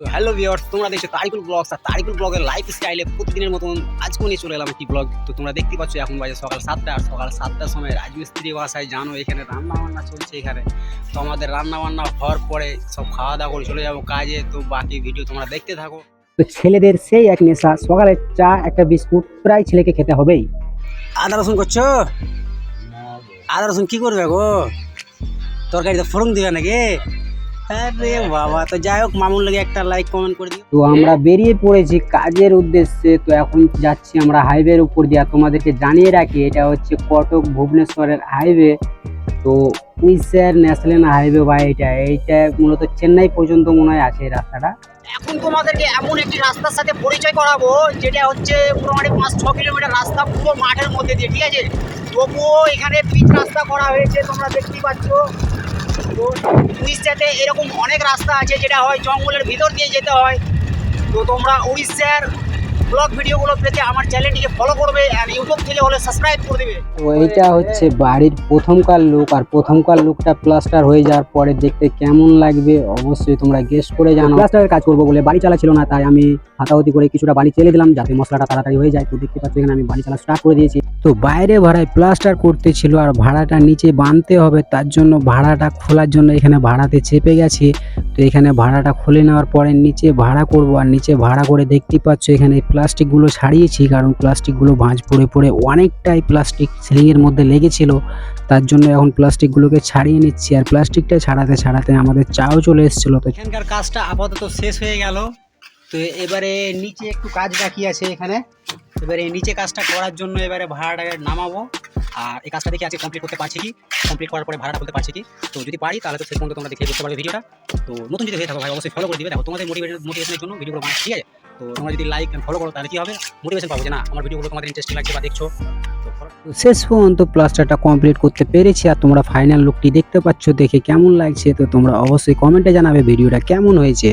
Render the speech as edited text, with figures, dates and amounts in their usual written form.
তো hello viewers, তোমরা দেখছো তারিকুল ব্লগস। আর তারিকুল ব্লগের লাইফ স্টাইলে প্রতিদিনের মতন আজকেও নিয়ে চলে এলাম একটি ব্লগ। তো তোমরা দেখতে পাচ্ছ এখন বাজে সকাল 7টা। আর সকাল 7টার সময় রাজমিস্ত্রি বাসায় জানো এখানে রান্নাবান্না চলছে এখানে। তো আমাদের রান্নাবান্না হওয়ার পরে সব খাওয়া দাওয়া করে চলে যাবো কাজে। তো বাকি ভিডিও তোমরা দেখতে থাকো। তো ছেলেদের সেই এক নেশা, সকালে চা একটা বিস্কুট প্রায় ছেলেকে খেতে হবেই। আদা রসুন করছো? আদা রসুন কি করবে গো? তরকারিতে ফোড়ন দিবে নাকি? আরে বাবা, তো যাই হোক, মামুন লাগে একটা লাইক কমেন্ট করে দিও। তো আমরা বেরিয়ে পড়েছি কাজের উদ্দেশ্যে। তো এখন যাচ্ছি আমরা হাইওয়ের উপর দিয়ে। আর তোমাদেরকে জানিয়ে রাখি, এটা হচ্ছে কটক ভুবনেশ্বরের হাইওয়ে। তো উইস্যার ন্যাশনাল হাইওয়ে বা এইটা মূলত চেন্নাই পর্যন্ত মনে হয় আছে এই রাস্তাটা। এখন তোমাদেরকে এমন একটি রাস্তার সাথে পরিচয় করাবো যেটা হচ্ছে মোটামুটি 5-6 কিলোমিটার রাস্তা পুরো মাঠের মধ্যে দিয়ে, ঠিক আছে? তবুও এখানে পিচ রাস্তা করা হয়েছে, তোমরা দেখতেই পাচ্ছ। তো উড়িষ্যাতে এরকম অনেক রাস্তা আছে যেটা হয় জঙ্গলের ভিতর দিয়ে যেতে হয়। তো তোমরা উড়িষ্যার ব্লগ ভিডিওগুলো পেতে আমার চ্যানেলটিকে ফলো করবে আর ইউটিউব থেকে হলে সাবস্ক্রাইব করে দেবে। তো এইটা হচ্ছে বাড়ির প্রথমকার লুক। আর প্রথমকার লুকটা প্লাস্টার হয়ে যাওয়ার পরে দেখতে কেমন লাগবে অবশ্যই তোমরা গেস করে জানো। প্লাস্টারের কাজ করবো বলে বাড়ি চালা ছিল না, তাই আমি হাতাহতি করে কিছুটা বাড়ি চেলে দিলাম যাতে মশলাটা তাড়াতাড়ি হয়ে যায়। তো দেখতে পাচ্ছ এখানে আমি বাড়ি চালা স্টার্ট করে দিয়েছি। তো বাইরে ভাড়ায় প্লাস্টার করতে ছিল আর ভাড়াটা নিচে বাঁধতে হবে, তার জন্য ভাড়াটা খোলার জন্য এখানে ভাড়াতে চেপে গেছি। তো এখানে ভাড়াটা খুলে নেওয়ার পরে নিচে ভাড়া করব। আর নিচে ভাড়া করে দেখতেই পাচ্ছ এখানে প্লাস্টিকগুলো ছাড়িয়েছি, কারণ প্লাস্টিকগুলো ভাঁজ পড়ে পড়ে অনেকটাই প্লাস্টিক সিলিংয়ের মধ্যে লেগেছিল। তার জন্য এখন প্লাস্টিকগুলোকে ছাড়িয়ে নিচ্ছি। আর প্লাস্টিকটা ছাড়াতে ছাড়াতে আমাদের চাও চলে এসেছিল। তো এখানকার কাজটা আপাতত শেষ হয়ে গেল। তো এবারে নিচে একটু কাজ বাকি আছে এখানে। এবারে নিচে কাজটা করার জন্য এবারে ভাড়াটাকে নামাবো। আর এই কাজটা দেখে আজকে কমপ্লিট করতে পারছি কি, কমপ্লিট করার পরে ভাড়াটা করতে পারছি কি। তো যদি পারি তাহলে তো শেষ পর্যন্ত তোমরা দেখে বুঝতে পারবে ভিডিওটা। তো নতুন যদি হয়ে থাকো ভাই অবশ্যই ফলো করে দিবে। দেখো তোমাদের মোটিভেশনের জন্য ভিডিওগুলো বানাচ্ছি, ঠিক আছে? তো তোমরা যদি লাইক ফলো করো তাহলে কি হবে, মোটিভেশন পাবো যে না আমার ভিডিওগুলো তোমাদের ইন্টারেস্টিং লাগছে বা দেখছো। তো শেষ পর্যন্ত প্লাস্টারটা কমপ্লিট করতে পেরেছি। আর তোমরা ফাইনাল লুকটি দেখতে পাচ্ছ, দেখে কেমন লাগছে তো তোমরা অবশ্যই কমেন্টে জানাবে ভিডিওটা কেমন হয়েছে।